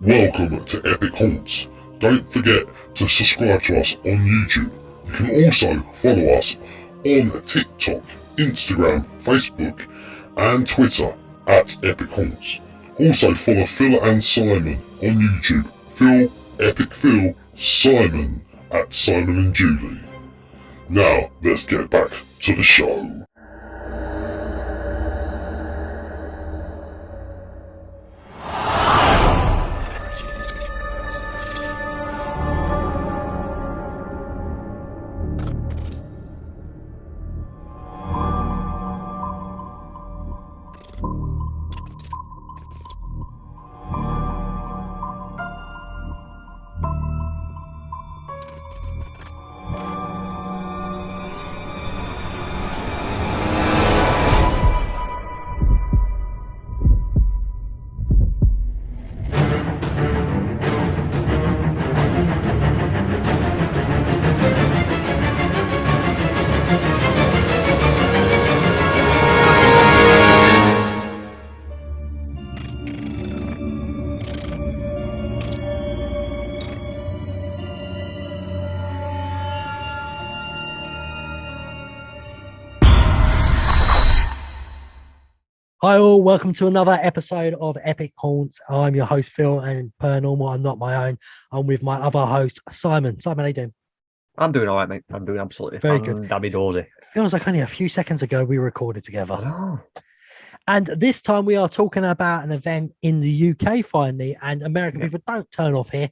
Welcome to Epic Haunts. Don't forget to subscribe to us on YouTube. You can also follow us on TikTok, Instagram, Facebook and Twitter at Epic Haunts. Also follow Phill and Simon on YouTube. Phill, Epic Phill, Simon at Simon and Julie. Now let's get back to the show. Hi all, welcome to another episode of Epic Haunts. I'm your host Phill, and per normal, I'm not my own. I'm with my other host, Simon. Simon, how you doing? I'm doing all right, mate. I'm doing absolutely very good. Dabby dozy. Feels like only a few seconds ago we recorded together. Oh. And this time we are talking about an event in the UK finally, and American people don't turn off here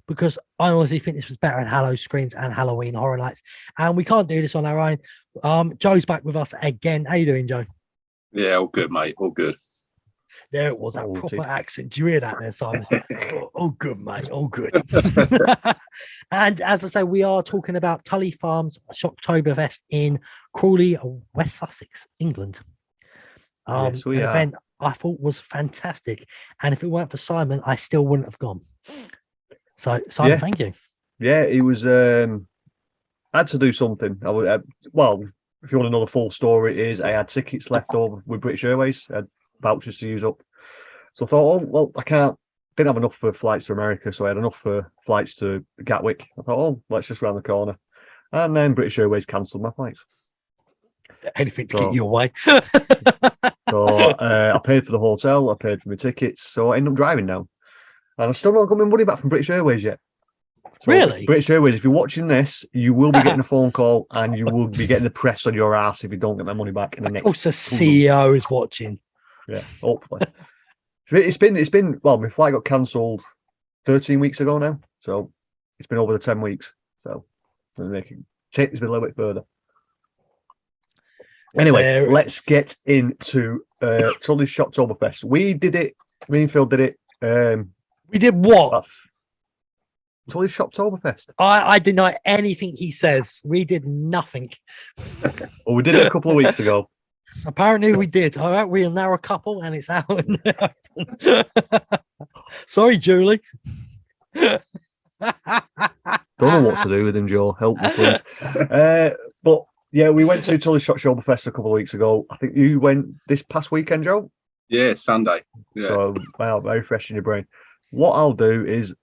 because I honestly think this was better than Halloween Screams and Halloween Horror Nights. And we can't do this on our own. Joe's back with us again. How you doing, Joe? Yeah, all good, mate. All good. There it was, that proper accent. Do you hear that there, Simon? Oh, good, mate. All good. And as I say, we are talking about Tulleys Shocktober in Crawley, West Sussex, England. Yes, an event I thought was fantastic. And if it weren't for Simon, I still wouldn't have gone. So, Simon, thank you. Yeah, it was. I had to do something. I would. Well, if you want to know the full story, it is I had tickets left over with British Airways. I had vouchers to use up. So I thought, oh, well, didn't have enough for flights to America, so I had enough for flights to Gatwick. I thought, oh, let's just round the corner. And then British Airways cancelled my flights. Anything to keep you away. So I paid for the hotel, I paid for my tickets, so I ended up driving now. And I've still not got my money back from British Airways yet. So really? British Airways, if you're watching this, you will be getting a phone call and you will be getting the press on your ass if you don't get my money back in the next. Of course, the CEO is watching. Yeah, hopefully. It's been well, my flight got cancelled 13 weeks ago now, so it's been over the 10 weeks. So take this a little bit further. Anyway, let's get into Tulleys Shocktober. We did it. Me and Phill did it. We did what? Tulleys Shocktober. I deny anything he says. We did nothing. Well, we did it a couple of weeks ago. Apparently we did. All right, we are now a couple and it's out in the open. Sorry, Julie. Don't know what to do with him, Joe. Help me, please. But yeah, we went to Tulleys Shocktober a couple of weeks ago. I think you went this past weekend, Joe? Yeah, Sunday. Yeah. So, wow, very fresh in your brain. What I'll do is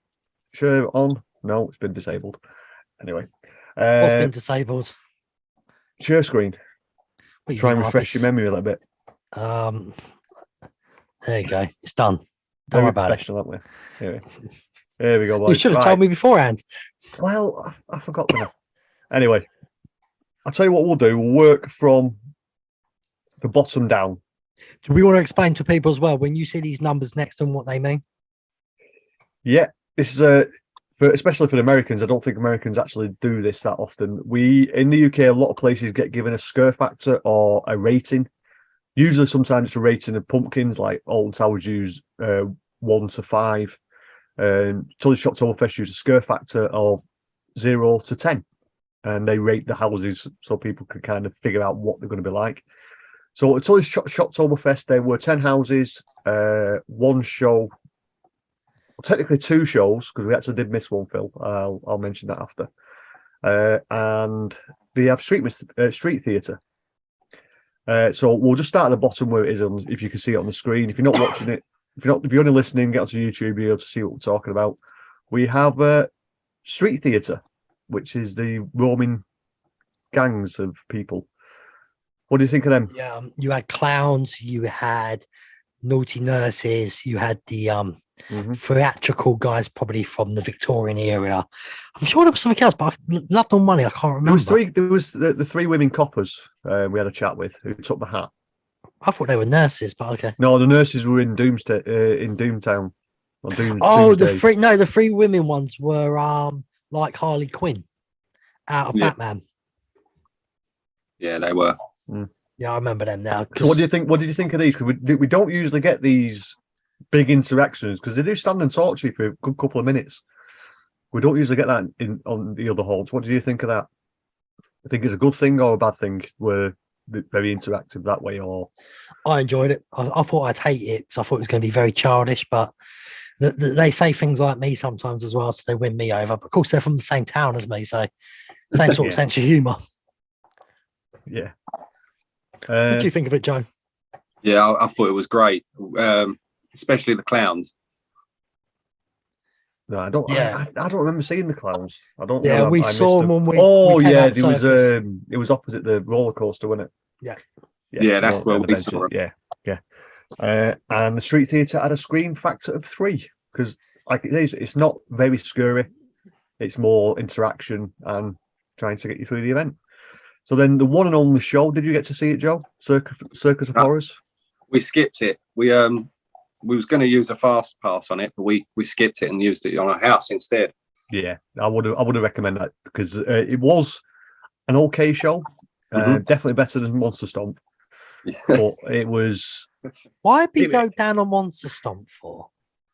share it on. No, it's been disabled. Anyway. What's been disabled? Share screen. Try and refresh your memory a little bit. There you go. It's done. Don't worry about it. Aren't we? Here we go, boys. You should have told me beforehand. Well, I forgot now. Anyway, I'll tell you what we'll do. We'll work from the bottom down. Do we want to explain to people as well when you see these numbers next to them what they mean? Yeah, this is especially for the Americans. I don't think Americans actually do this that often. We in the UK, a lot of places get given a scare factor or a rating. Usually, sometimes it's a rating of pumpkins, like Alton Towers use 1 to 5. Tulleys Shocktober use a scare factor of 0 to 10, and they rate the houses so people can kind of figure out what they're going to be like. So at Tulleys Shocktober, there were 10 houses, one show. Well, technically 2 shows because we actually did miss one, Phill. I'll mention that after. And they have street theatre. So we'll just start at the bottom where it is, if you can see it on the screen. If you're not watching it, if you're only listening, get onto YouTube, you'll be able to see what we're talking about. We have street theatre, which is the roaming gangs of people. What do you think of them? Yeah, you had clowns, you had naughty nurses, you had the theatrical guys, probably from the Victorian era. I'm sure there was something else, but I loved on money. I can't remember. There was the three women coppers we had a chat with who took the hat. I thought they were nurses, but okay. No, the nurses were in Doomtown. Or the three women ones were like Harley Quinn out of Batman. Yeah, they were. Yeah, I remember them now. So what do you think? What did you think of these? Because we don't usually get these big interactions because they do stand and talk to you for a good couple of minutes. We don't usually get that on the other halls. What do you think of that? I think it's a good thing or a bad thing where they're very interactive that way? Or I enjoyed it. I thought I'd hate it because I thought it was going to be very childish, but they say things like me sometimes as well, so they win me over. But of course, they're from the same town as me, so same sort of sense of humour. Yeah. What do you think of it, Joe? Yeah, I thought it was great, especially the clowns. No, I don't. Yeah. I don't remember seeing the clowns. I don't. Yeah, we saw them when we. Oh, we came yeah, out there was. circus. It was opposite the roller coaster, wasn't it? Yeah, that's where we saw it. Yeah. And the street theatre had a screen factor of 3 because, like it is, it's not very scary. It's more interaction and trying to get you through the event. So then the one and only show, did you get to see it, Joe? Circus of Horrors? We skipped it. We was going to use a fast pass on it, but we skipped it and used it on our house instead. Yeah, I would have recommended that because it was an okay show. Definitely better than Monster Stomp. But it was... Why did we go down on Monster Stomp for?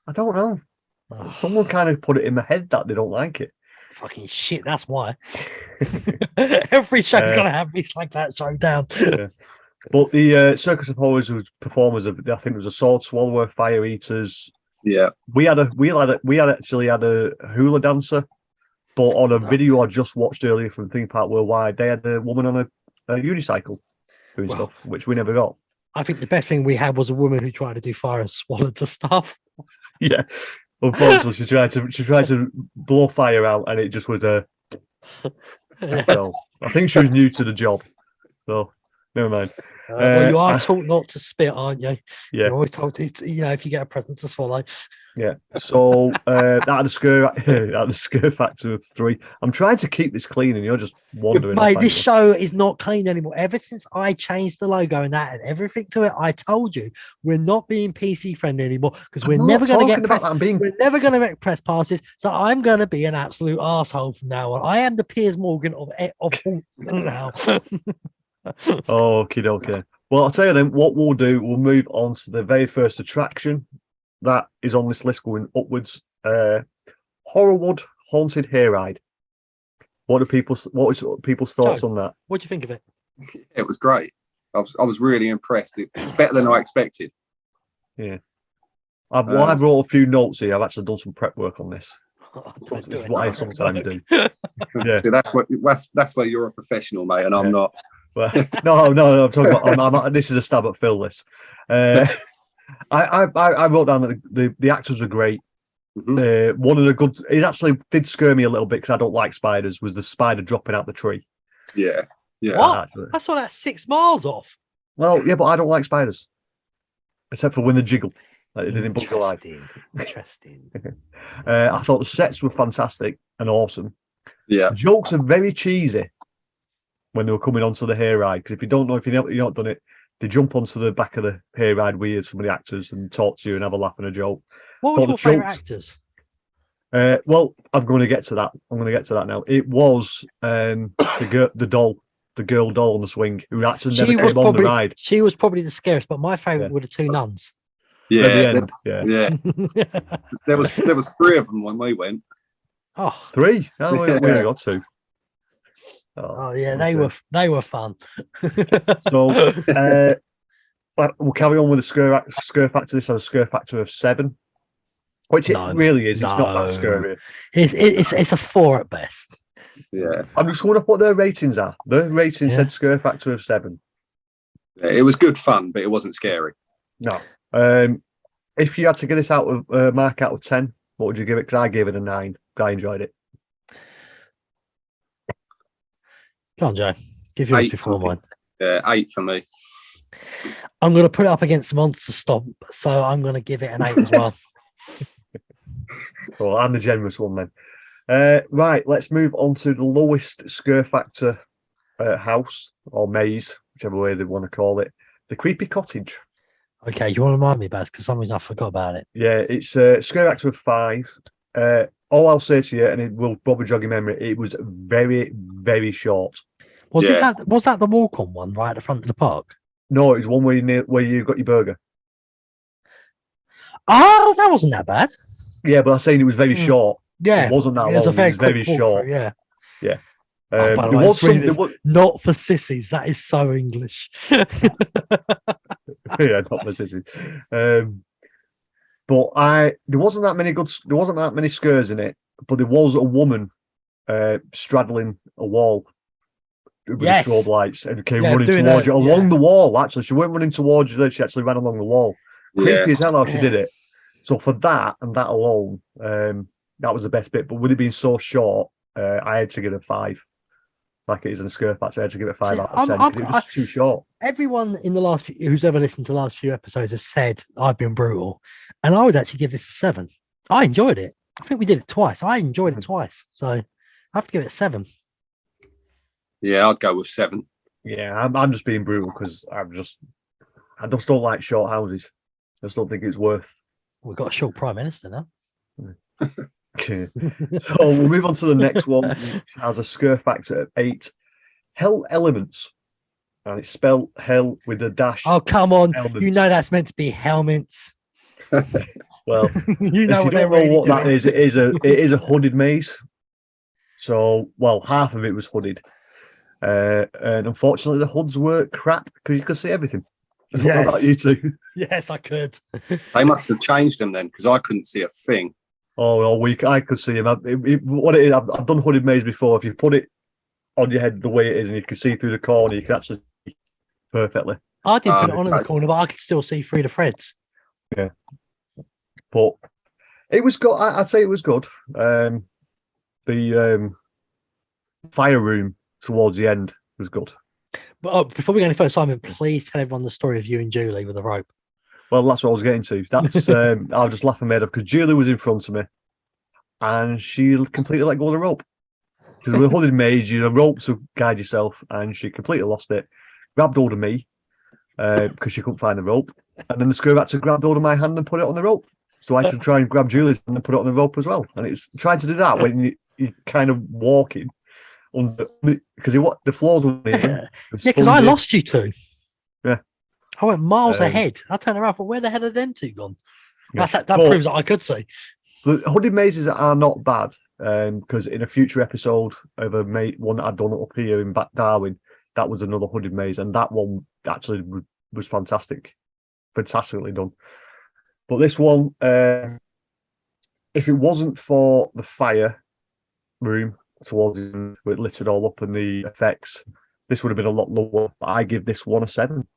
I don't know. Someone kind of put it in my head that they don't like it. Fucking shit, that's why. Every show's got to have me like that show down. Yeah. But the Circus of Horrors was performers of, I think it was a Sword Swallower, Fire Eaters. Yeah. We actually had a hula dancer, but on a video I just watched earlier from Theme Park Worldwide, they had a woman on a unicycle doing stuff, which we never got. I think the best thing we had was a woman who tried to do fire and swallowed the stuff. Yeah. Unfortunately, she tried to blow fire out, and it just was a. So I think she was new to the job, so never mind. Well, you are taught not to spit, aren't you? Yeah. You're always told to, if you get a present to swallow. Yeah. So that had a scare factor of 3. I'm trying to keep this clean, and you're just wandering. Mate, this show is not clean anymore. Ever since I changed the logo and that and everything to it, I told you we're not being PC friendly anymore because we're never going to get we're never going to get press passes. So I'm going to be an absolute asshole from now on. I am the Piers Morgan of now. Okay. Well, I'll tell you then. What we'll do, we'll move on to the very first attraction that is on this list going upwards. Horrorwood Haunted Hayride. What are people's thoughts on that? What do you think of it? It was great. I was really impressed. It was better than I expected. Yeah. I've wrote a few notes here. I've actually done some prep work on this. This is what I sometimes do. Yeah. So that's where you're a professional, mate, and I'm not. Well, no. I'm talking about. This is a stab at Phill. This. I wrote down that the actors were great. One of the good. It actually did scare me a little bit because I don't like spiders. Was the spider dropping out the tree? Yeah. What? Actually. I saw that 6 miles off. Well, yeah, but I don't like spiders, except for when they jiggle. Like they didn't bug the light. Interesting. I thought the sets were fantastic and awesome. Yeah. The jokes are very cheesy when they were coming onto the hayride because if you don't know, if you've not done it, they jump onto the back of the hayride with some of the actors and talk to you and have a laugh and a joke. What were your favourite actors? Well, I'm going to get to that. I'm going to get to that now. It was the girl doll on the swing who actually never came on the ride. She was probably the scariest, but my favourite were the 2 nuns. Yeah. There was 3 of them when we went. Oh, 3? Oh, we only got 2. Oh yeah, they were fun. So we'll carry on with the scare factor. This has a scare factor of 7, which it really is. It's not that scary. It's a 4 at best. Yeah, I'm just wondering what their ratings are. Their rating said scare factor of 7. Yeah, it was good fun, but it wasn't scary. No. If you had to get this out of mark out of 10, what would you give it? Because I gave it a 9. I enjoyed it. Go on, Joe. Give yours 8 before for me. mine. Yeah, 8 for me. I'm going to put it up against Monster Stomp, so I'm going to give it an 8 as well. Well, I'm the generous one then. Right, let's move on to the lowest scare factor house or maze, whichever way they want to call it. The Creepy Cottage. Okay, you want to remind me, Baz, because for some reason I forgot about it. Yeah, it's a scare factor of 5. All I'll say to you, and it will probably jog your memory, it was very, very short. Was that the walk-on one right at the front of the park? No, it was one where you got your burger. Oh, that wasn't that bad. Yeah, but I'm saying it was very short. Yeah, It wasn't that it was long. a very It was very quick short. walkthrough, yeah. Yeah. Oh, by the there way, was it's really there was- not for sissies. That is so English. yeah, not my city. But there wasn't that many scares in it, but there was a woman straddling a wall with the Yes. strobe lights and came Yeah, running doing towards that, you along yeah. the wall. Actually, she weren't running towards you; she actually ran along the wall. Yeah. Creepy as hell how she Yeah. did it. So for that and that alone, that was the best bit. But with it being so short, I had to give it a 5. Like it is in a scare factor, I had to give it a 5 See, out of 10 because it was just too short. Everyone in the last few, who's ever listened to the last few episodes has said I've been brutal, and I would actually give this a 7. I enjoyed it. I think we did it twice. I enjoyed it twice, so I have to give it a 7. Yeah, I'd go with 7. Yeah, I'm just being brutal because I just don't like short houses. I just don't think it's worth. We've got a short prime minister now. Okay. So we'll move on to the next one, which has a scare factor of 8. Hell Elements. And it's spelled hell with a dash. Oh, come on. Elements. You know that's meant to be helmets. Well, you know if you what they're don't know really what that doing. is, it is a hooded maze. So, well, half of it was hooded. And unfortunately, the hoods were crap because you could see everything. I don't know Yes. about you two. Yes, I could. They must have changed them then because I couldn't see a thing. Oh, all week I could see him. What it is, I've done hooded maze before. If you put it on your head the way it is, and you can see through the corner, you can actually see perfectly. I didn't put it on in the okay. corner, but I could still see through the threads. Yeah, but it was good. I'd say it was good. The fire room towards the end was good. But before we go any further, Simon, please tell everyone the story of you and Julie with the rope. Well, that's what I was getting to. That's I was just laughing made up because Julie was in front of me, and she completely let go of the rope. Because with a hooded maze, you have a rope to guide yourself, and she completely lost it. Grabbed hold of me because she couldn't find the rope, and then the screw had to grab hold of my hand and put it on the rope. So I had to try and grab Julie's hand and put it on the rope as well. And it's trying to do that when you're kind of walking under because the floors were Yeah, because I lost you two. Yeah. I went miles Um, ahead. I turned around, but where the hell are them two gone? Yeah. That Well, proves that I could see. The hooded mazes are not bad because in a future episode of one that I'd done up here in Back Darwin, that was another hooded maze, and that one actually was fantastic, fantastically done. But this one, if it wasn't for the fire room towards the end, where it lit it all up and the effects, this would have been a lot lower. But I give this one a 7.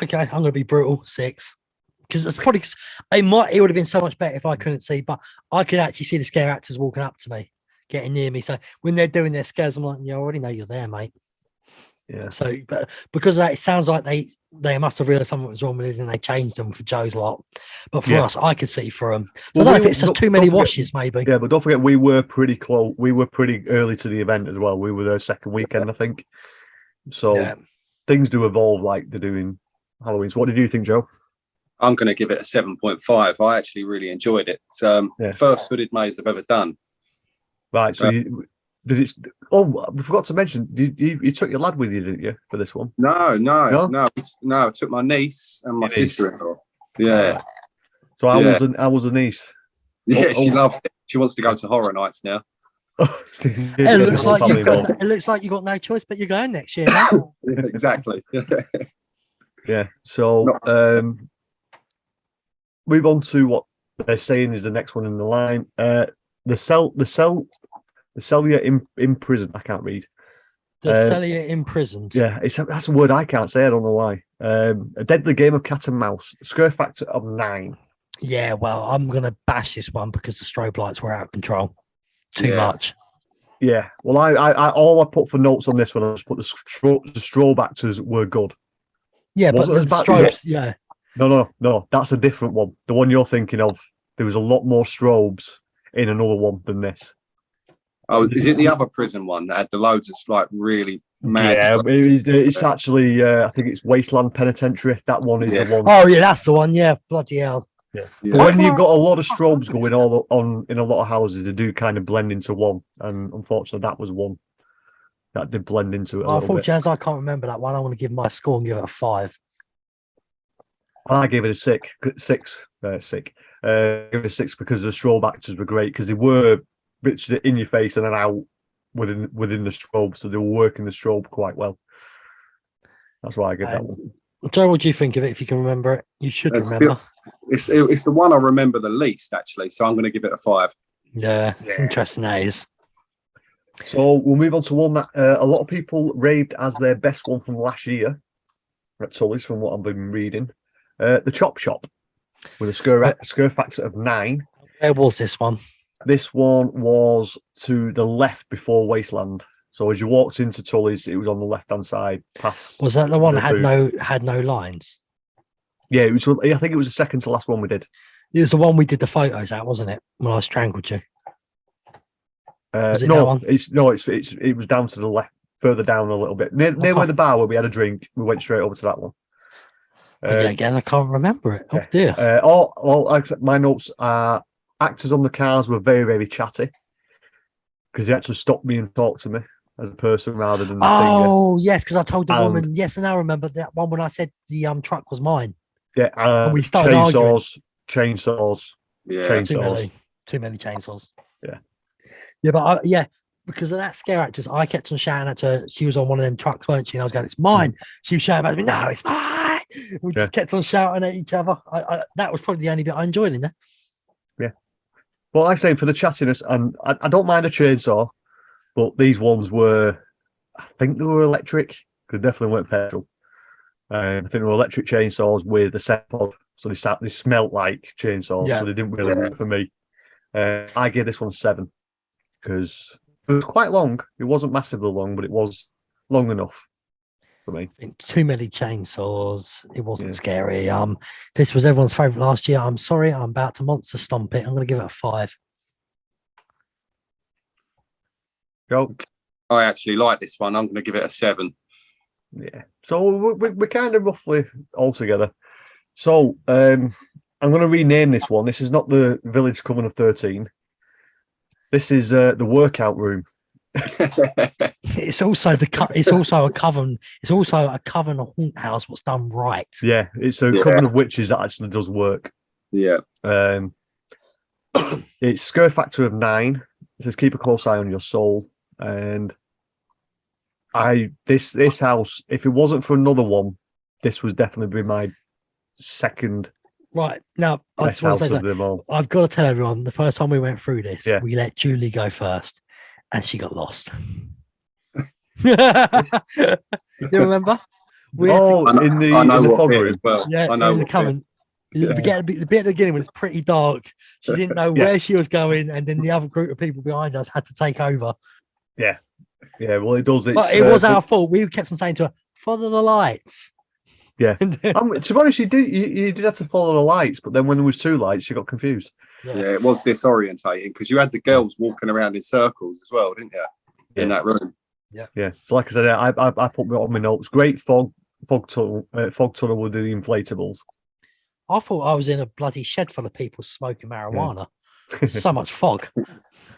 Okay, I'm going to be brutal 6 because it's probably it would have been so much better if I couldn't see, but I could actually see the scare actors walking up to me, getting near me. So when they're doing their scares, I'm like, yeah, I already know you're there, mate. Yeah. So, but because of that, it sounds like they must have realised something was wrong with it and they changed them for Joe's lot. But for us, I could see for them. So I don't know if it's just too many washes, maybe. Yeah, but don't forget, we were pretty close. We were pretty early to the event as well. We were there second weekend, I think. So things do evolve like they do in Halloween. So what did you think, Joe? I'm going to give it a 7.5. I actually really enjoyed it. It's first hooded maze I've ever done. Right. So did it? Oh, we forgot to mention. You took your lad with you, didn't you, for this one? No. I took my niece and my sister-in-law. Yeah. So I was a niece. Yeah, she loved it. She wants to go to horror nights now. It looks like you've got no choice, but you're going next year. Now. Exactly. Yeah. So move on to what they're saying is the next one in the line. The cell you're in prison. I can't read. The cellier imprisoned. Yeah, that's a word I can't say. I don't know why. A deadly game of cat and mouse. Scare factor of 9. Yeah, well, I'm gonna bash this one because the strobe lights were out of control. Too Yeah. much. Yeah. Well, I all I put for notes on this one, I just put the strobe actors were good. Yeah, but Wasn't the as bad- strobes, yeah. No, that's a different one. The one you're thinking of, there was a lot more strobes in another one than this. Oh, is it the other prison one that had the loads of like really mad? Yeah, it's actually, I think it's Wasteland Penitentiary. That one is Yeah. the one. Oh yeah, that's the one. Yeah, bloody hell. Yeah. Yeah. But when you've got a lot of strobes going all on in a lot of houses, they do kind of blend into one. And unfortunately, that was one that did blend into it a little bit. Unfortunately, as I can't remember that one, I want to give my score and give it a 5. I gave it a 6. Give it a 6 because the strobe actors were great because they were bits in your face and then out within the strobe, so they were working the strobe quite well. That's why I give that one. Joe, what do you think of it? If you can remember it, you should It's remember. It's the one I remember the least actually, so I'm going to give it a 5. Yeah, it's interesting. That is. So we'll move on to one that a lot of people raved as their best one from last year at Tulleys, from what I've been reading. The Chop Shop with a scare factor of 9. Where was this one? This one was to the left before Wasteland. So as you walked into Tulleys, it was on the left-hand side. Past Was that the one the that booth. had no lines? Yeah, it was. I think it was the second to last one we did. It was the one we did the photos at, wasn't it? When I strangled you. Was it that No, one? it was down to the left, further down a little bit, near where the bar where we had a drink. We went straight over to that one. Yeah, again, I can't remember it. Oh yeah. dear. My notes are actors on the cars were very, very chatty because they actually stopped me and talked to me as a person rather than the Oh yes, because I told the And- woman. Yes, and I remember that one when I said the truck was mine. Yeah, And we started arguing. chainsaws. Yeah. Too many chainsaws. Yeah. Yeah, but because of that scare actress, I kept on shouting at her. She was on one of them trucks, weren't she? And I was going, "It's mine." She was shouting back at me, "No, it's mine." We just kept on shouting at each other. That was probably the only bit I enjoyed in there. Yeah. Well, like I say, for the chattiness, and I don't mind a chainsaw, but these ones were, I think they were electric. They definitely weren't petrol. I think they were electric chainsaws with a set pod, so they smelt like chainsaws, so they didn't really work for me. I gave this one 7 because it was quite long. It wasn't massively long, but it was long enough for me. I think too many chainsaws. It wasn't scary. This was everyone's favorite last year. I'm sorry, I'm about to monster stomp it. I'm going to give it a 5. Go. I actually like this one. I'm going to give it a 7. Yeah. So we're kind of roughly all together. So I'm going to rename this one. This is not the Village Coming of 13. This is the workout room. It's also it's also a coven. It's also a coven of haunt house. What's done right? Yeah, it's a coven of witches that actually does work. Yeah. It's scare factor of 9. It says keep a close eye on your soul. And this house, if it wasn't for another one, this would definitely be my second. Right now, I just want to say something. I've got to tell everyone. The first time we went through this, we let Julie go first, and she got lost. You remember? In the fog room. Well. Yeah, I know in the coven. The bit at the beginning was pretty dark. She didn't know where she was going, and then the other group of people behind us had to take over. Yeah. Well, it does. But it was our fault. We kept on saying to her, "Follow the lights." Yeah. To be honest, you did have to follow the lights, but then when there was 2 lights, she got confused. Yeah, it was disorientating because you had the girls walking around in circles as well, didn't you? In that room. Yeah. So, like I said, I put on my notes. Great fog tunnel with the inflatables. I thought I was in a bloody shed full of people smoking marijuana. So much fog.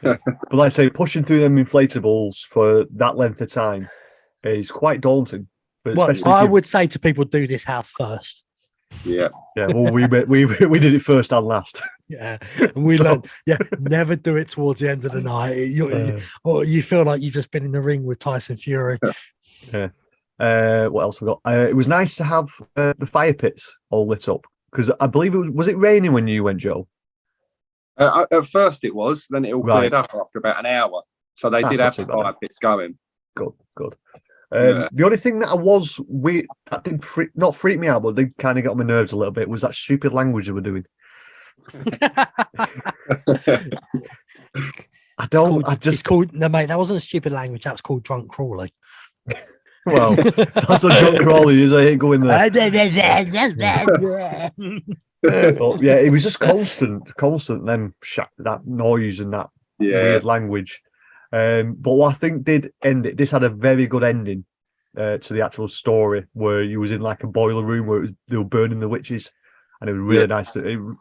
But like I say, pushing through them inflatables for that length of time is quite daunting. But well, I would say to people, do this house first. Yeah. Well, we did it first and last. Yeah, and we learned. Yeah, never do it towards the end of the night. Or you feel like you've just been in the ring with Tyson Fury. Yeah. What else we got? It was nice to have the fire pits all lit up because I believe was it raining when you went, Joe? At first it was, then it all cleared up after about an hour. So they did have the fire pits going. Good. The only thing that that did not freak me out, but did kind of get on my nerves a little bit, was that stupid language they were doing. It's called no, mate. That wasn't a stupid language. That was called drunk Crawley. Well, that's what drunk Crawley is. I ain't going there. But yeah, it was just constant them that noise and that weird language. But what I think did end it, this had a very good ending to the actual story, where you was in like a boiler room where they were burning the witches, and it was really nice. When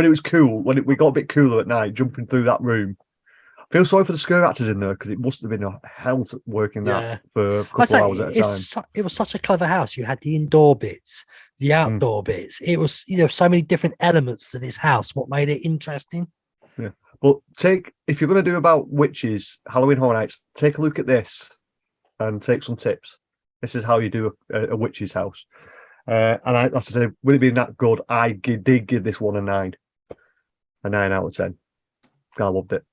it was cool, when we got a bit cooler at night, jumping through that room. I feel sorry for the scare actors in there, because it must have been a hell working that for a couple of hours at a time. It was such a clever house. You had the indoor bits, the outdoor bits. It was, so many different elements to this house. What made it interesting? Yeah, but if you're going to do about witches, Halloween Horror Nights, take a look at this and take some tips. This is how you do a witch's house. And as I say, with it being that good, I did give this one a 9 out of 10. I loved it.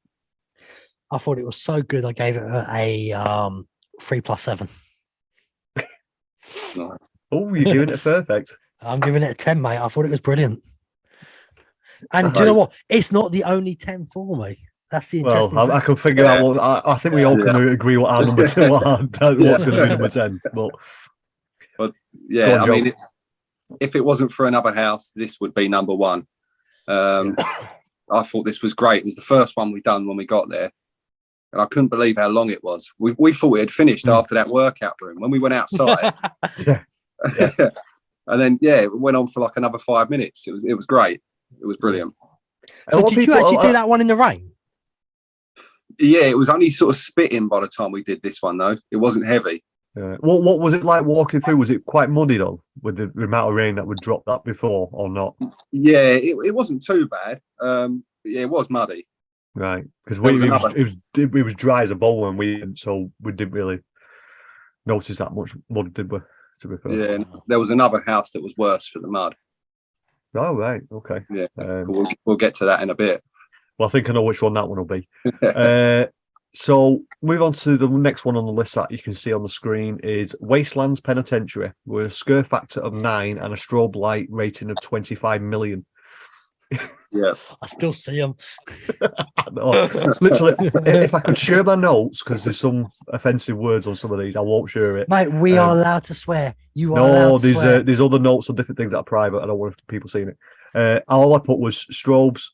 I thought it was so good. I gave it a 3+7. Oh, you're giving it perfect. I'm giving it a 10, mate. I thought it was brilliant. And do you know what? It's not the only 10 for me. That's the interesting thing. I can figure out what I think we all can agree what our number 2 are. What's going to be number 10. But yeah, I mean, if it wasn't for Another House, this would be number 1. I thought this was great. It was the first one we done when we got there, and I couldn't believe how long it was. We thought it had finished after that workout room when we went outside. And then it went on for like another 5 minutes. It was great. It was brilliant. So did you actually do that one in the rain? Yeah, it was only sort of spitting by the time we did this one, though. It wasn't heavy. What was it like walking through? Was it quite muddy though, with the amount of rain that would drop that before, or not? Yeah, it wasn't too bad. It was muddy. Right, because it was dry as a bowl when we went, so we didn't really notice that much mud, did we? To be fair. Yeah, there was another house that was worse for the mud. Oh right, okay. Yeah, we'll get to that in a bit. Well, I think I know which one that one will be. So move on to the next one on the list that you can see on the screen is Wastelands Penitentiary, with a scare factor of 9 and a strobe light rating of 25 million. Yeah, I still see them. Literally, if I could share my notes, because there's some offensive words on some of these, I won't share it. Mate, we are allowed to swear. You are allowed to swear. There's other notes on different things that are private. I don't want people seeing it. All I put was strobes.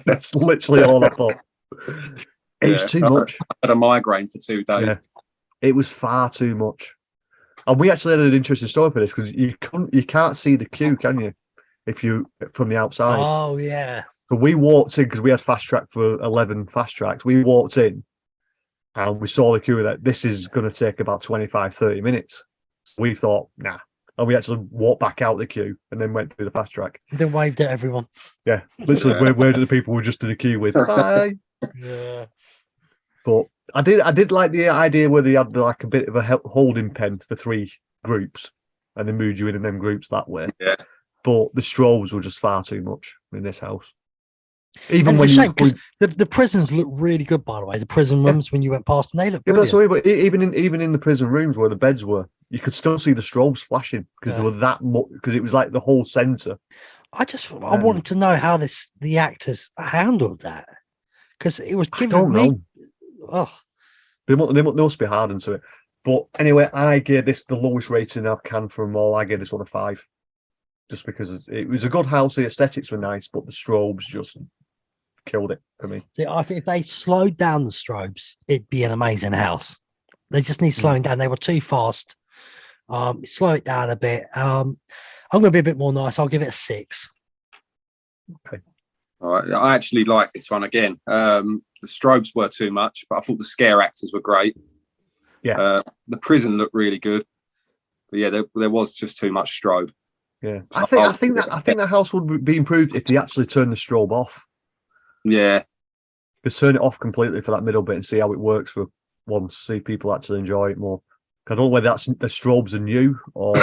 That's literally all I put. It's too much. I had a migraine for 2 days. Yeah. It was far too much. And we actually had an interesting story for this, because you can't see the queue, can you? If you from the outside. Oh yeah. So we walked in, because we had fast track for 11 fast tracks. We walked in and we saw the queue that this is going to take about 25-30 minutes. We thought, nah. And we actually walked back out the queue and then went through the fast track. Then waved at everyone. Yeah, literally, where did the people were just in the queue with? Bye. Yeah. But I did like the idea where they had like a bit of a holding pen for 3 groups, and they moved you in them groups that way. Yeah. But the strobes were just far too much in this house. Even when the prisons look really good, by the way. The prison rooms, when you went past them, they look brilliant. Yeah, but even in the prison rooms where the beds were, you could still see the strobes flashing, because they were that much, because it was like the whole centre. I wanted to know how the actors handled that, because it was giving me. Oh, they must be hardened to it. But anyway, I gave this the lowest rating I can from all. I gave this one a 5, just because it was a good house. The aesthetics were nice, but the strobes just killed it for me. See, I think if they slowed down the strobes, it'd be an amazing house. They just need slowing down. They were too fast. Slow it down a bit. I'm going to be a bit more nice. I'll give it a 6. Okay. All right. I actually like this one again. The strobes were too much, but I thought the scare actors were great. Yeah. The prison looked really good, but yeah, there was just too much strobe. Yeah. I think that house would be improved if they actually turned the strobe off. Yeah. Just turn it off completely for that middle bit and see how it works for once. See people actually enjoy it more. I don't know whether that's the strobes are new or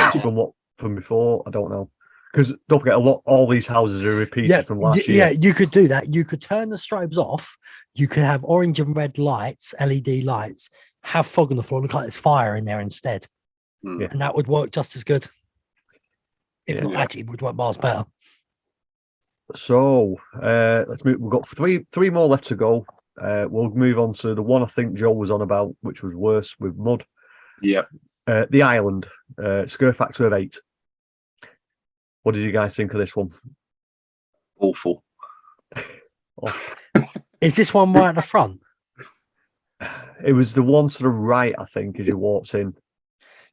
from before. I don't know. because don't forget, all these houses are repeated from last year. Yeah, you could do that. You could turn the strobes off. You could have orange and red lights, LED lights, have fog on the floor, look like there's fire in there instead. Yeah. And that would work just as good. If not, actually, it would work miles better. So let's move. We've got three more left to go. We'll move on to the one I think Joe was on about, which was worse with mud. Yeah. The Island, scare factor of 8. What did you guys think of this one? Awful. Is this one right at the front? It was the one to the right, I think, as you walked in.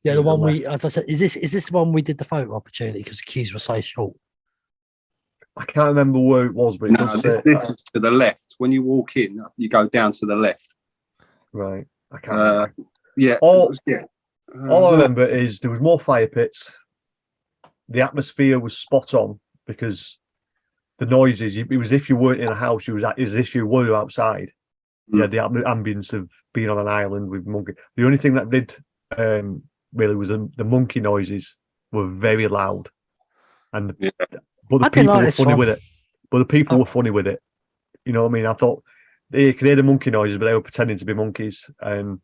Yeah, the one as I said, is this one we did the photo opportunity because the queues were so short? I can't remember where it was, but this is to the left. When you walk in, you go down to the left. Right. I can't. All I remember is there was more fire pits. The atmosphere was spot on because the noises. It was if you weren't in a house, it was as if you were outside. Yeah, the ambience of being on an island with monkey. The only thing that did really was the monkey noises were very loud, but the people were funny with it. But the people were funny with it. You know what I mean? I thought they could hear the monkey noises, but they were pretending to be monkeys. And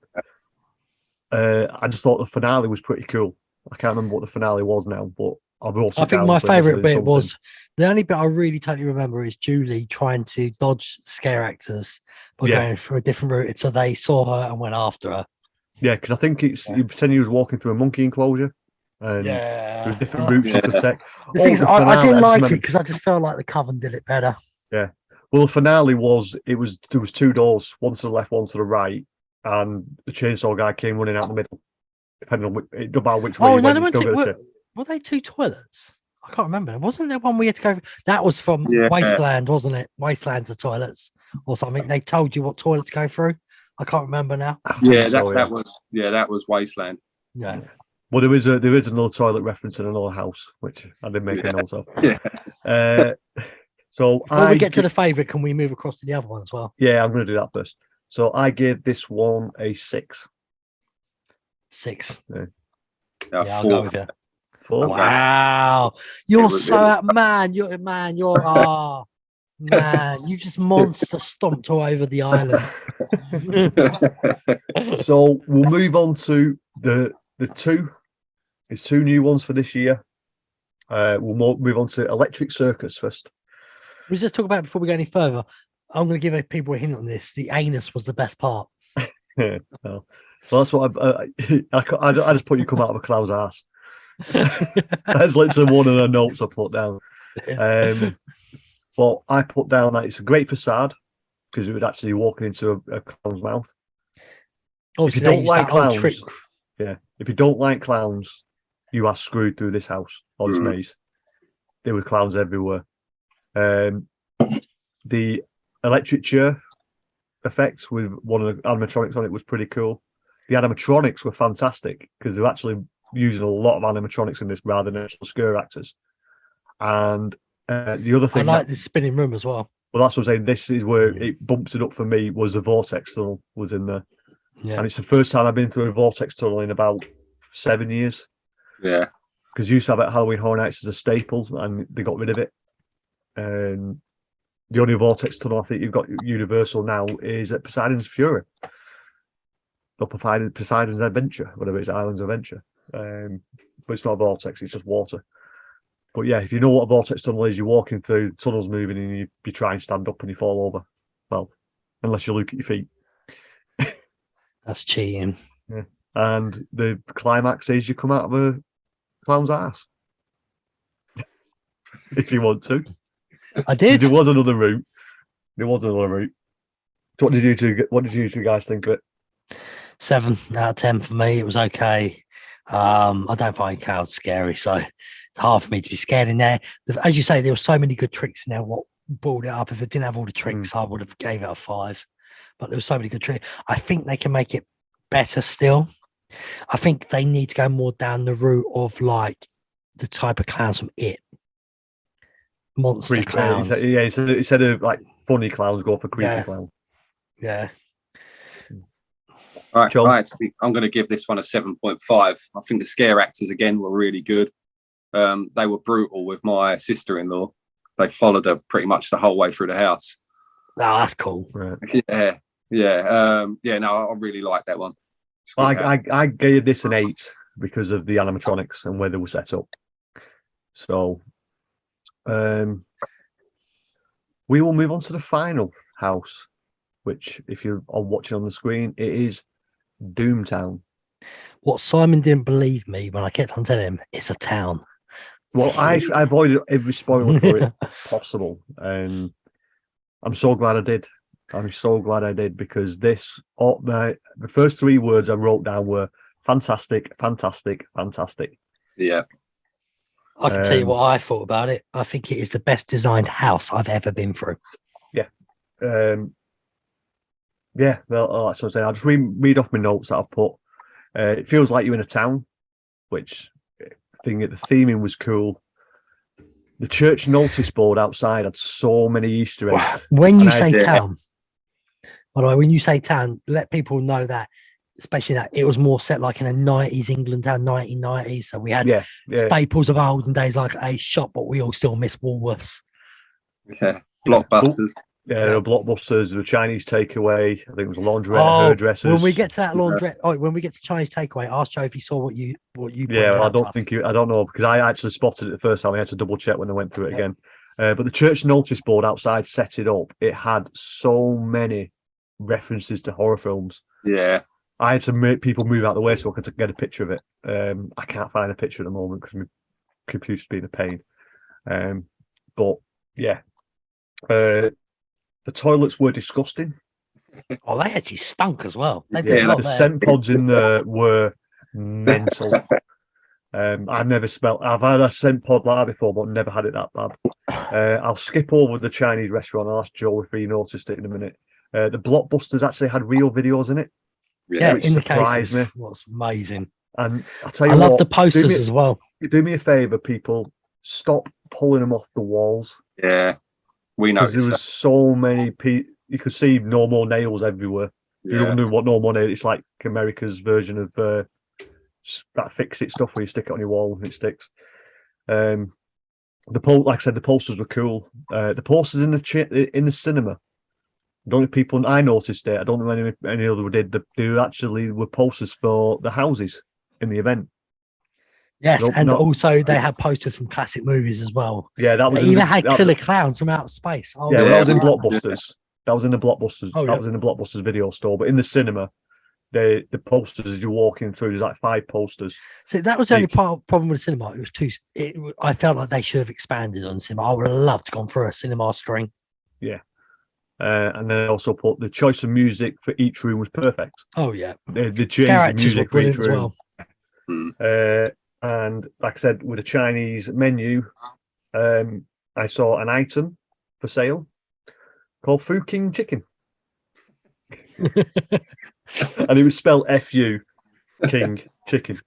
I just thought the finale was pretty cool. I can't remember what the finale was now, but I think my favourite bit was the only bit I really totally remember is Julie trying to dodge scare actors by going through a different route. So they saw her and went after her. Yeah, because I think you pretend he was walking through a monkey enclosure. And there was different routes you could take. The thing is, I didn't like it because I just felt like the Coven did it better. Yeah. Well, the finale was there was 2 doors, one to the left, one to the right, and the chainsaw guy came running out the middle, depending on which way. Were they 2 toilets? I can't remember. Wasn't there one we had to go? That was from Wasteland, wasn't it? Wasteland to toilets or something. They told you what toilet to go through. I can't remember now. That was Wasteland. Yeah. Well, there is another toilet reference in another house, which I didn't make a note of. So before we get to the favourite, can we move across to the other one as well? Yeah, I'm going to do that first. So I gave this one a 6. 6. Yeah, I'll go with you. 4. Wow, you're so man. You're man. You just monster stomped all over the island. So we'll move on to the 2. There's 2 new ones for this year. We'll move on to Electric Circus first. We just talk about it before we go any further. I'm going to give people a hint on this. The anus was the best part. Well, that's what I just put you come out of a clown's ass. That's literally one of the notes I put down. But I put down that it's a great facade because it was actually walking into a clown's mouth. If you don't like clowns, if you don't like clowns, you are screwed through this house or this maze. There were clowns everywhere. The electric chair effects with one of the animatronics on it was pretty cool. The animatronics were fantastic because they're actually using a lot of animatronics in this rather than actual scare actors. And the other thing, I like the spinning room as well. Well, that's what I'm saying. This is where it bumps it up for me. Was the vortex tunnel was in there, and it's the first time I've been through a vortex tunnel in about 7 years. Yeah, because you used to have it at Halloween Horror Nights as a staple, and they got rid of it. And the only vortex tunnel I think you've got Universal now is at Poseidon's Fury, or Poseidon's Adventure, whatever it's Island's Adventure. But it's not a vortex; it's just water. But yeah, if you know what a vortex tunnel is, you're walking through, the tunnel's moving, and you try and stand up and you fall over. Well, unless you look at your feet. That's cheating. Yeah. And the climax is you come out of a clown's ass. If you want to. I did. There was another route. What did you two guys think of it? 7 out of 10 for me. It was okay. I don't find clowns scary, so it's hard for me to be scared in there. As you say, there were so many good tricks in there. What brought it up? If it didn't have all the tricks, I would have gave it a 5. But there were so many good tricks. I think they can make it better still. I think they need to go more down the route of like the type of clowns from It. Monster clowns. Instead of like funny clowns, go for creepy clowns. Yeah. All right, I'm going to give this one a 7.5. I think the scare actors again were really good. They were brutal with my sister-in-law. They followed her pretty much the whole way through the house. Oh, that's cool. Right. Yeah. No, I really like that one. I gave this an 8 because of the animatronics and where they were set up. So, we will move on to the final house, which, if you're watching on the screen, it is Doomtown. What Simon didn't believe me when I kept on telling him, it's a town. Well, I avoided every spoiler for it possible, and I'm so glad I did. I'm so glad I did, because the first 3 words I wrote down were fantastic, fantastic, fantastic. Yeah. I can tell you what I thought about it. I think it is the best designed house I've ever been through. Yeah. Well, that's what I'm saying. I'll just read off my notes that I've put. It feels like you're in a town, which I think the theming was cool. The church notice board outside had so many Easter eggs. When you say town, by the way, when you say town, let people know that, especially that it was more set like in a 90s England town, 1990s. So we had staples of olden days, like a shop, but we all still miss Woolworths. Yeah, Blockbusters. Yeah, there were Blockbusters, there were Chinese takeaway. I think it was a laundrette, hairdressers. When we get to that laundrette, when we get to Chinese takeaway, ask Joe if he saw what you. Yeah, I don't know, because I actually spotted it the first time. I had to double check when I went through it again. But the church notice board outside set it up. It had so many references to horror films. Yeah, I had to make people move out of the way so I could get a picture of it. I can't find a picture at the moment because my computer's been a pain. But yeah. The toilets were disgusting. Oh, they actually stunk as well. The scent pods in there were mental. I've had a scent pod like that before, but never had it that bad. I'll skip over the Chinese restaurant. I'll ask Joe if he noticed it in a minute. The Blockbusters actually had real videos in it. Yeah, in the cases. Me. What's amazing. And I'll tell you I love the posters as well. Do me a favor, people. Stop pulling them off the walls. Yeah. We know there was so many people. You could see No More Nails everywhere. You don't know what No More Nails. It's like America's version of that fix-it stuff where you stick it on your wall and it sticks. Like I said, the posters were cool. The posters in the cinema. I don't know if people. I noticed it. I don't know any other did. They actually were posters for the houses in the event. Yes, also they had posters from classic movies as well. Yeah, that was. They even had Killer Clowns from Outer Space. Oh, yeah, that was in Blockbusters. That was in the Blockbusters. That was in the Blockbusters video store. But in the cinema, the posters as you're walking through, there's like 5 posters. So that was the only problem with the cinema. It was too. I felt like they should have expanded on cinema. I would have loved to gone through a cinema screen. Yeah. And then also put the choice of music for each room was perfect. Oh yeah, the characters were brilliant as well. And like I said, with a Chinese menu, I saw an item for sale called Fu King Chicken. And it was spelled F-U, King Chicken.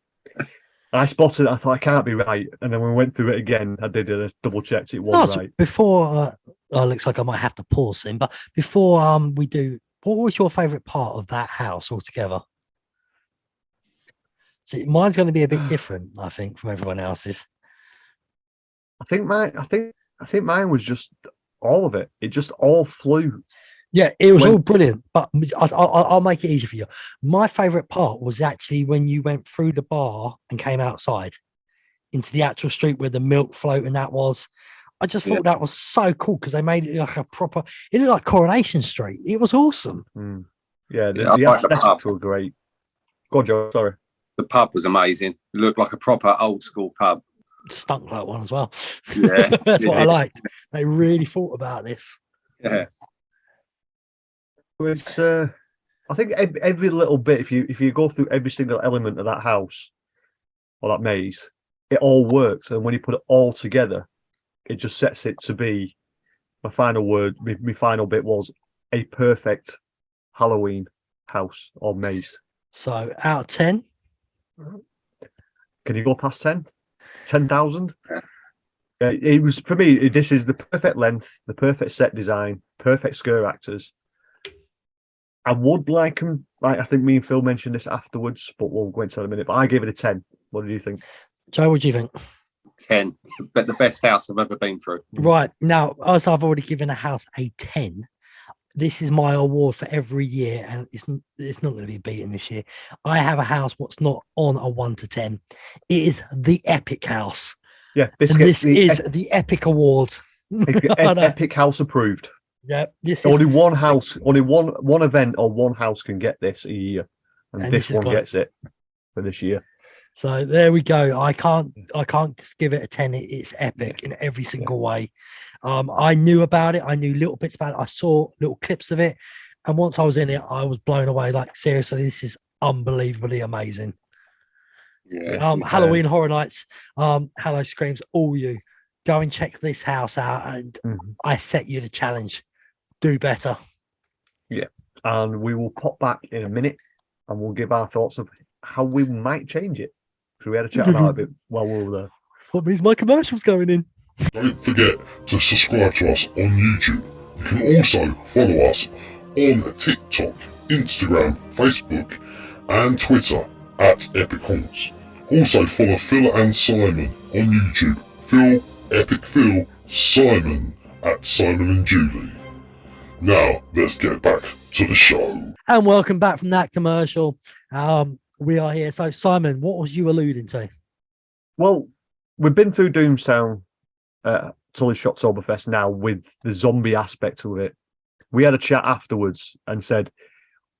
I spotted it, I thought, I can't be right. And then when we went through it again, I did a double checked, it was right. Before, looks like I might have to pause soon, but before we do, what was your favourite part of that house altogether? See, mine's going to be a bit different, I think, from everyone else's. I think mine was just all of it. It just all flew. Yeah, it was all brilliant. But I'll make it easy for you. My favourite part was actually when you went through the bar and came outside into the actual street where the milk float and that was. I just thought that was so cool because they made it like a proper. It looked like Coronation Street. It was awesome. Yeah, the aesthetics were great. Go on, Joe. Sorry. The pub was amazing. It looked like a proper old school pub. Stunk like one as well. Yeah, that's what I liked. They really thought about this. Yeah, it's. I think every little bit. If you go through every single element of that house or that maze, it all works. And when you put it all together, it just sets it to be. My final word. My final bit was a perfect Halloween house or maze. So out of 10. Can you go past 10? 10,000? It was, for me, this is the perfect length, the perfect set design, perfect scare actors. I would like them, I think me and Phil mentioned this afterwards, but we'll go into that in a minute. But I gave it a 10. What do you think? Joe, what do you think? 10, but the best house I've ever been through. Right now, as I've already given a house a 10, this is my award for every year, and it's not going to be beaten this year. I have a house what's not on a 1 to 10. It is the epic house. Yeah, this is the epic award. Epic house approved. Yeah, this only is one house, only one event or one house can get this a year, and this one gets it for this year. So there we go. I can't just give it a 10. It's epic in every single way. I knew about it. I knew little bits about it. I saw little clips of it, and once I was in it, I was blown away. Like, seriously, this is unbelievably amazing. Yeah. Halloween Horror Nights, Hello Screams, all you go and check this house out, and I set you the challenge. Do better. Yeah, and we will pop back in a minute, and we'll give our thoughts of how we might change it. So we had a chat about it a bit while we were there. What means my commercial's going in? Don't forget to subscribe to us on YouTube. You can also follow us on TikTok, Instagram, Facebook, and Twitter at Epic Haunts. Also follow Phill and Simon on YouTube. Phill, Epic Phill, Simon at Simon and Julie. Now, let's get back to the show. And welcome back from that commercial. We are here. So, Simon, what was you alluding to? Well, we've been through Doomstown, Tulleys Shocktober Fest now with the zombie aspect of it. We had a chat afterwards and said,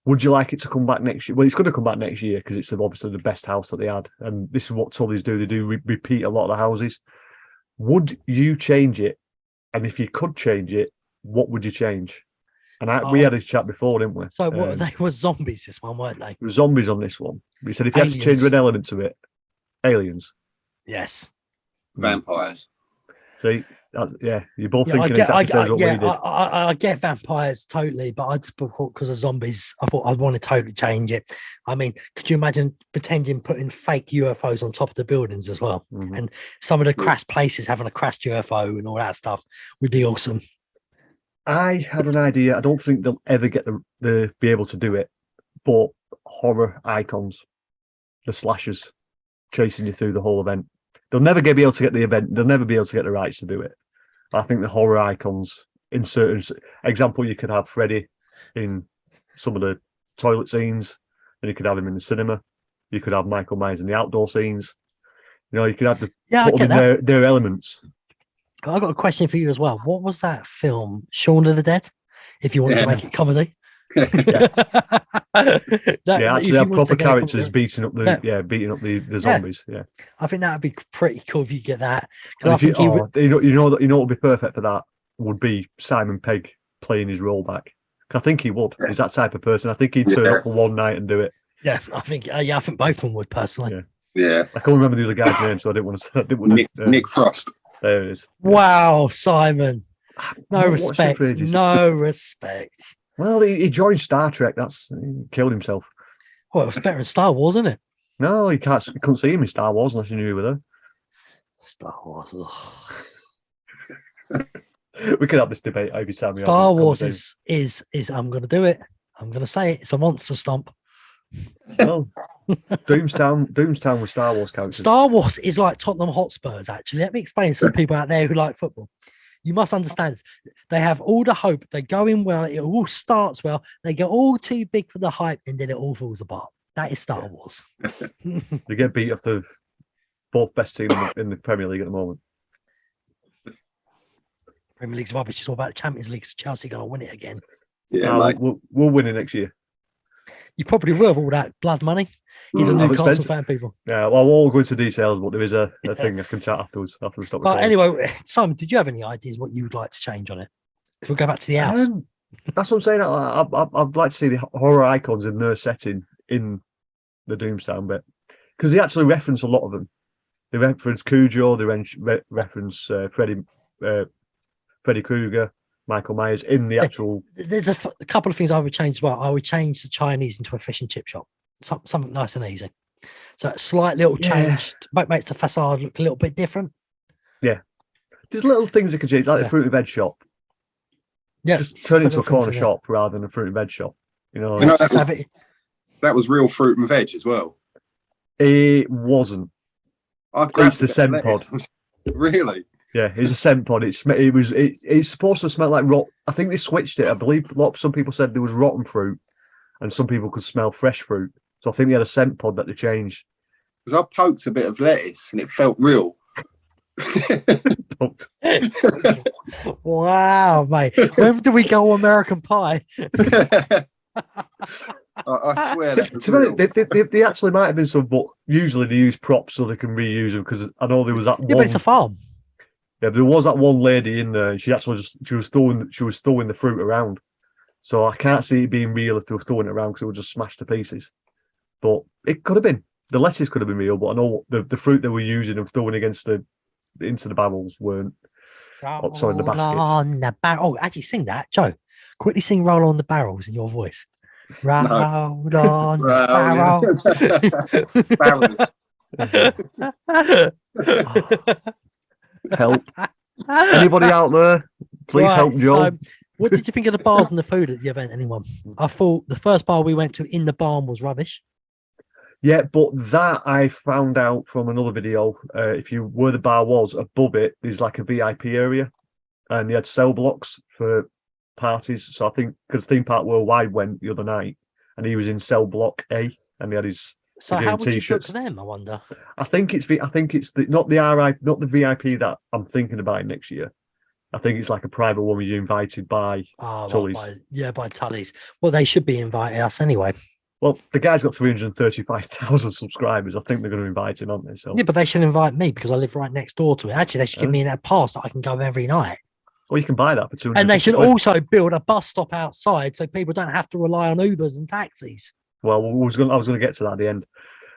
would you like it to come back next year? Well, it's going to come back next year because it's obviously the best house that they had. And this is what Tulleys do. They do repeat a lot of the houses. Would you change it? And if you could change it, what would you change? And we had this chat before, didn't we? So what, they were zombies, this one, weren't they? There were zombies on this one. We said if you had to change an element to it, aliens. Yes. Vampires. See, yeah, you're both thinking exactly what we did. I get vampires totally, but I just because of zombies, I thought I'd want to totally change it. I mean, could you imagine putting fake UFOs on top of the buildings as well? And some of the crashed places having a crashed UFO and all that stuff would be awesome. I had an idea. I don't think they'll ever get the be able to do it, but horror icons, the slashers chasing you through the whole event. They'll never be able to get the event. They'll never be able to get the rights to do it. I think the horror icons in certain example, you could have Freddy in some of the toilet scenes, and you could have him in the cinema. You could have Michael Myers in the outdoor scenes. You know, you could have their elements. I've got a question for you as well. What was that film, Shaun of the Dead? If you wanted to make it comedy. Actually have proper characters beating up the zombies. Yeah. I think that would be pretty cool if you get that. You know what would be perfect for that would be Simon Pegg playing his role back. I think he would. He's that type of person. I think he'd turn up for one night and do it. Yeah, I think both of them would personally. Yeah. I can't remember the other guy's name, so I didn't want to. Nick Frost. There it is. Wow, Simon. No respect. No respect. Well, he joined Star Trek. He killed himself. Well, it was better than Star Wars, isn't it? No, you couldn't see him in Star Wars unless you knew he was there. Star Wars. We could have this debate every time. Star Wars is I'm going to do it. I'm going to say it. It's a monster stomp. Well, Doomstown with Star Wars characters. Star Wars is like Tottenham Hotspurs, actually. Let me explain to the people out there who like football. You must understand, they have all the hope. They go in well. It all starts well. They get all too big for the hype, and then it all falls apart. That is Star Wars. They get beat off the fourth best team in the Premier League at the moment. Premier League's rubbish. It's all about the Champions League. So Chelsea going to win it again. Yeah, we'll win it next year. You probably will with all that blood money. He's a Newcastle fan, people. Yeah, well, we'll go into details, but there is a thing I can chat afterwards after we stop. But anyway, Simon, did you have any ideas what you would like to change on it? We'll go back to the house. That's what I'm saying. I'd like to see the horror icons in their setting in the Doomstown bit, because they actually reference a lot of them. They reference Cujo, they reference Freddy Krueger, Michael Myers in the actual. There's a couple of things I would change as well. I would change the Chinese into a fish and chip shop, something nice and easy. So a slight little change makes the facade look a little bit different. Yeah, there's little things that could change, like the fruit and veg shop. Yeah, just turn into a corner shop rather than a fruit and veg shop. That was real fruit and veg as well. It wasn't. It's the Zen pod. Really? Yeah, it's a scent pod. It's supposed to smell like rot. I think they switched it. I believe some people said there was rotten fruit, and some people could smell fresh fruit. So I think they had a scent pod that they changed. Because I poked a bit of lettuce and it felt real. Wow, mate. When do we go American Pie? I swear that was real. They actually might have been some, but usually they use props so they can reuse them. Because I know there was that one. Yeah, but it's a farm. Yeah, there was that one lady in there. She actually she was throwing the fruit around. So I can't see it being real if they were throwing it around because it would just smash to pieces. But it could have been. The lettuce could have been real, but I know the fruit they were using and throwing into the barrels weren't. Sorry, the baskets. On the barrel. Oh, actually, sing that, Joe. Quickly sing "Roll on the Barrels" in your voice. Roll on the Barrels. Help! Anybody out there? Please help Joe. So, what did you think of the bars and the food at the event? Anyone? I thought the first bar we went to in the barn was rubbish. Yeah, but that I found out from another video. Where the bar was above it, there's like a VIP area, and they had cell blocks for parties. So I think because Theme Park Worldwide went the other night, and he was in cell block A, and he had his. So how would you book them? I wonder. I think it's not the VIP that I'm thinking about next year. I think it's like a private one where you're invited by Tulleys. By Tulleys. Well, they should be inviting us anyway. Well, the guy's got 335,000 subscribers. I think they're going to invite him, aren't they? So yeah, but they should invite me because I live right next door to it. Actually, they should give me a pass that I can go every night. Well, you can buy that for 200. And they should also build a bus stop outside so people don't have to rely on Ubers and taxis. Well, I was going to get to that at the end.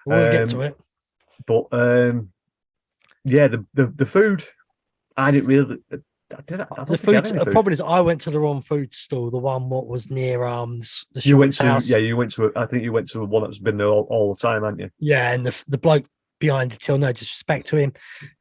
We'll get to it. But yeah, the food, I didn't really. The food. The problem is, I went to the wrong food stall. The one what was near the you went to house. Yeah, you went to. I think you went to one that's been there all the time, haven't you? Yeah, and the bloke behind it, till no disrespect to him,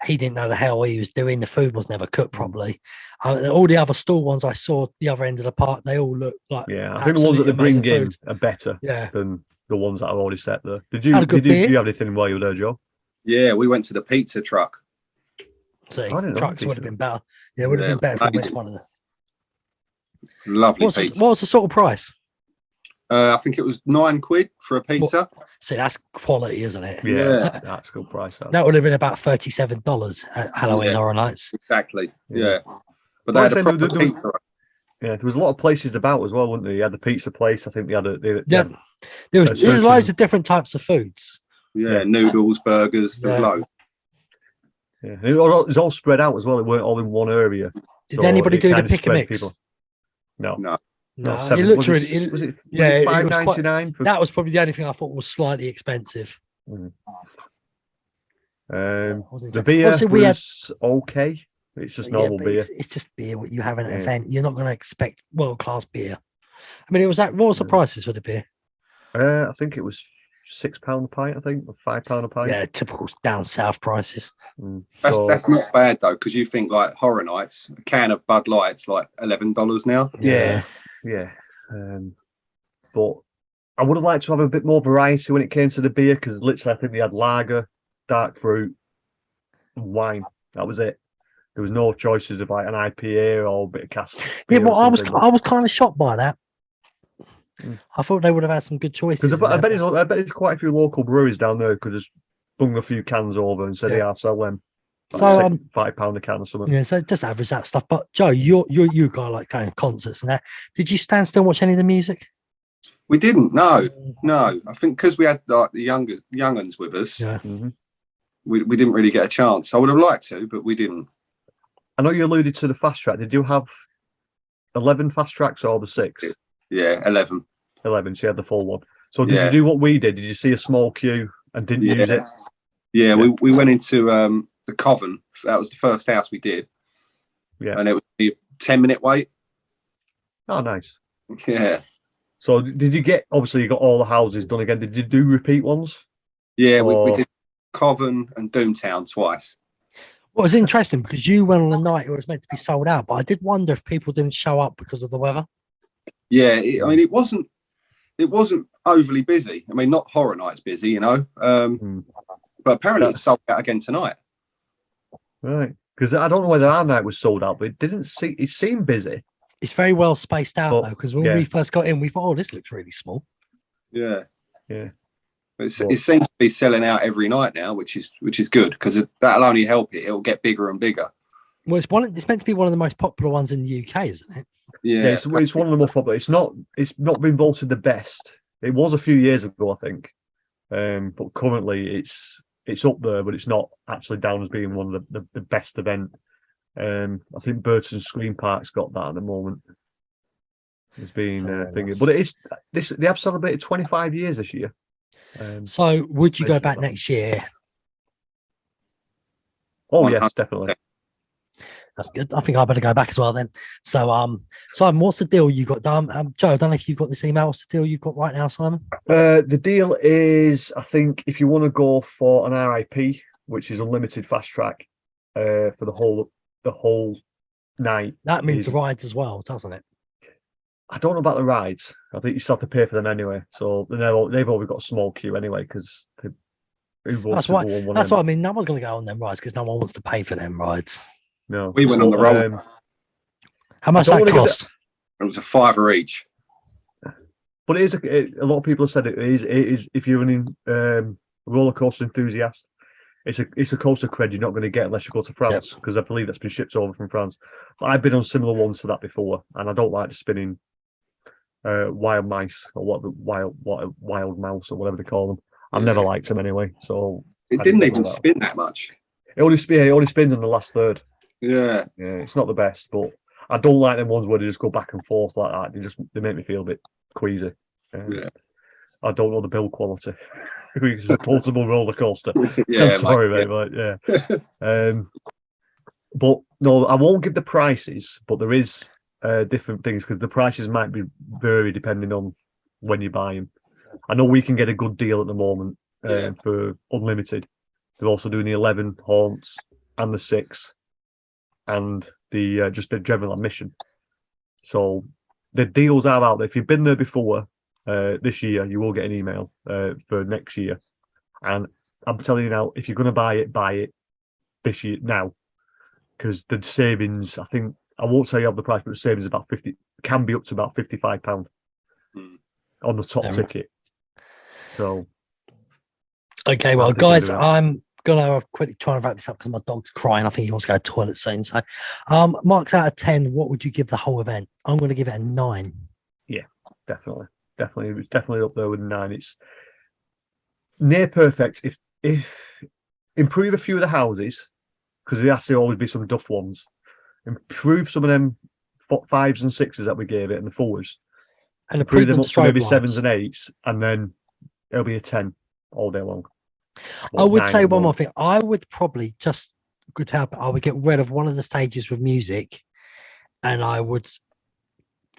he didn't know the hell he was doing. The food was never cooked properly. All the other stall ones I saw at the other end of the park, they all looked like. Yeah, I think the ones that they bring in are better. Than the ones that are already set there. Did you have anything while you were there, Joe? Yeah, we went to the pizza truck. See, trucks would have been better. Yeah, it would have been better if we went one of them. Lovely pizza. What was the sort of price? I think it was £9 for a pizza. See, that's quality, isn't it? Yeah. That's a good price. That would have been about $37 at Halloween Horror Nights. Exactly. Yeah. But they had a proper pizza. Yeah, there was a lot of places about as well, wasn't there? You had the pizza place. I think they had there was loads of different types of foods. Yeah, noodles, burgers, the load. Yeah, it was all spread out as well. It weren't all in one area. Did anybody do the pick and mix? No. It looked really. Was it $5.99? That was probably the only thing I thought was slightly expensive. The beer was okay. It's just normal beer. It's just beer. What you have at an event, you're not going to expect world class beer. I mean, what was the prices for the beer? I think it was £6 a pint. I think, or £5 a pint. Yeah, typical down south prices. That's not bad though, because you think like Horror Nights, a can of Bud Light's like $11 now. Yeah. But I would have liked to have a bit more variety when it came to the beer, because literally I think they had lager, dark fruit, and wine. That was it. There was no choices of like an IPA or a bit of cask. Yeah, well, I was kind of shocked by that. I thought they would have had some good choices. I bet there's quite a few local breweries down there could just bung a few cans over and said, "Yeah, I'll sell them." So £5 a can or something. Yeah, so just average that stuff. But Joe, you guy like going to concerts and that. Did you stand still and watch any of the music? We didn't. No. I think because we had like the younguns with us. Yeah. We didn't really get a chance. I would have liked to, but we didn't. I know you alluded to the fast track. Did you have 11 fast tracks or the 6? Yeah, 11. 11, so you had the full one. So did you do what we did? Did you see a small queue and didn't use it? Yeah, we went into the Coven. That was the first house we did. Yeah. And it was a 10-minute wait. Oh, nice. Yeah. So did you obviously you got all the houses done again. Did you do repeat ones? Yeah, we did Coven and Doomtown twice. Well, it was interesting because you went on a night it was meant to be sold out, but I did wonder if people didn't show up because of the weather. Yeah, it wasn't overly busy. I mean, not Horror Nights busy, but apparently it's sold out again tonight. Right. Because I don't know whether our night was sold out, but it seemed busy. It's very well spaced out But, though, because when we first got in, we thought, oh, this looks really small. Yeah. Yeah. It seems to be selling out every night now, which is good, because that'll only help it. It'll get bigger and bigger. Well, it's meant to be one of the most popular ones in the UK, isn't it? Yeah, it's one of the most popular. It's not been voted the best. It was a few years ago, I think. But currently it's up there, but it's not actually down as being one of the best event. I think Burton Screen Park's got that at the moment. It's been thinking, but they have celebrated 25 years this year. So would you go back next year? Oh yes, definitely. That's good. I think I better go back as well then. So Simon, what's the deal you got done? Joe, I don't know if you've got this email. What's the deal you've got right now, Simon? The deal is, I think, if you want to go for an RIP, which is unlimited fast track, for the whole night. That means the rides as well, doesn't it? I don't know about the rides. I think you still have to pay for them anyway. So they've always got a small queue anyway, because that's what I mean. No one's going to go on them rides because no one wants to pay for them rides. No, we went on the road. How much that cost? It was $5 each. But it is a lot of people have said it is if you're an roller coaster enthusiast, it's a coaster cred you're not going to get unless you go to France, because I believe that's been shipped over from France. But I've been on similar ones to that before, and I don't like the spinning wild mice or wild mouse or whatever they call them. I've never liked them anyway. So it didn't even spin that much. It only spins in the last third. Yeah, it's not the best, but I don't like them ones where they just go back and forth like that. They make me feel a bit queasy. I don't know the build quality. It's a portable roller coaster. Yeah, sorry, mate. But yeah. But no, I won't give the prices. But there is different things, because the prices might be vary depending on when you buy them. I know we can get a good deal at the moment for unlimited. They're also doing the 11 haunts and the 6, and the just the general admission. So the deals are out there. If you've been there before this year, you will get an email for next year. And I'm telling you now, if you're going to buy it this year now, because the savings, I think, I won't tell you of the price, but the savings about 50 can be up to about £55 on the top ticket. So, okay, well, guys, I'm gonna quickly try and wrap this up because my dog's crying. I think he wants to go to the toilet soon. So, marks out of 10, what would you give the whole event? I'm going to give it a 9. Yeah, definitely. It was definitely up there with 9. It's near perfect. If improve a few of the houses, because there has to always be some duff ones. Improve some of them 5s and 6s that we gave it, and the 4s, and improve them up to maybe 7s and 8s, and then it'll be a 10 all day long. I would say one more thing. I would probably I would get rid of one of the stages with music, and I would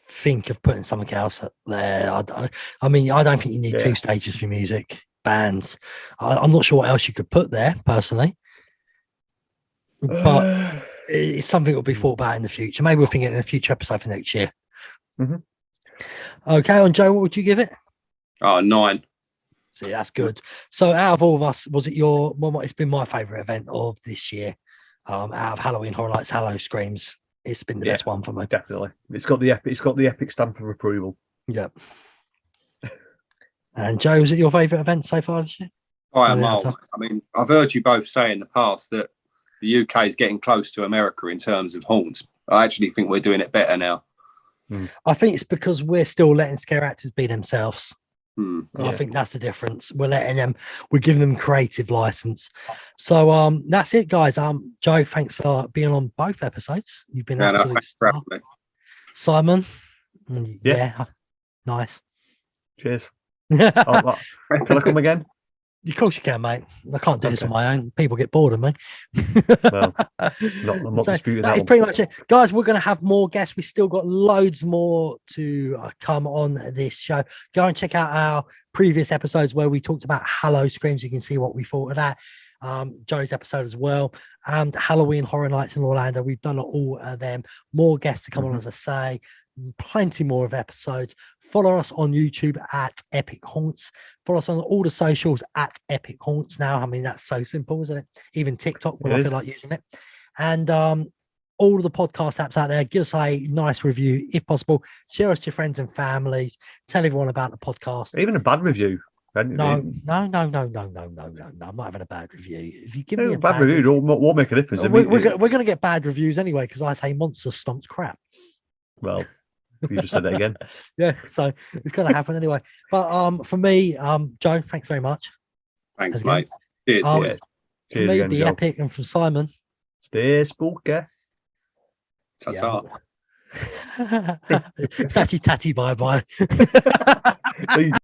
think of putting something else up there. I mean, I don't think you need 2 stages for music bands. I'm not sure what else you could put there personally, but it's something that will be thought about in the future. Maybe we'll think it in a future episode for next year. Okay, on Joe, what would you give it? 9. See, that's good. So out of all of us, was it it's been my favourite event of this year. Out of Halloween Horror Nights, Hallow Screams, it's been the best one for me. Definitely. It's got the epic stamp of approval. Yep. And Joe, was it your favourite event so far this year? I am. I mean, I've heard you both say in the past that the UK is getting close to America in terms of haunts. I actually think we're doing it better now. I think it's because we're still letting scare actors be themselves. I think that's the difference. We're giving them creative license. So that's it, guys. Joe, thanks for being on both episodes. You've been absolutely Simon. Nice. Cheers. Can I come again? Of course you can, mate. I can't do this on my own. People get bored of me. Well, I'm not disputing that. Is pretty much it. Guys, we're going to have more guests. We still got loads more to come on this show. Go and check out our previous episodes where we talked about Hallow Screams. You can see what we thought of that. Joe's episode as well. And Halloween Horror Nights in Orlando. We've done all of them. More guests to come on, as I say. Plenty more of episodes. Follow us on YouTube at Epic Haunts. Follow us on all the socials at Epic Haunts now. I mean, that's so simple, isn't it? Even TikTok when I feel like using it. And all of the podcast apps out there, give us a nice review if possible. Share us to your friends and family. Tell everyone about the podcast. Even a bad review. No. I'm not having a bad review. If you give me a bad review, won't make a difference. We're going to get bad reviews anyway because I say Monster stomps crap. Well, you just said that again. Yeah, so it's going to happen anyway. But for me, Joe, thanks very much. Thanks, mate. Cheers. For Cheers me, again, the Joe. Epic, and from Simon. Stay spooky. Ta-ta. It's actually tatty bye-bye. Please.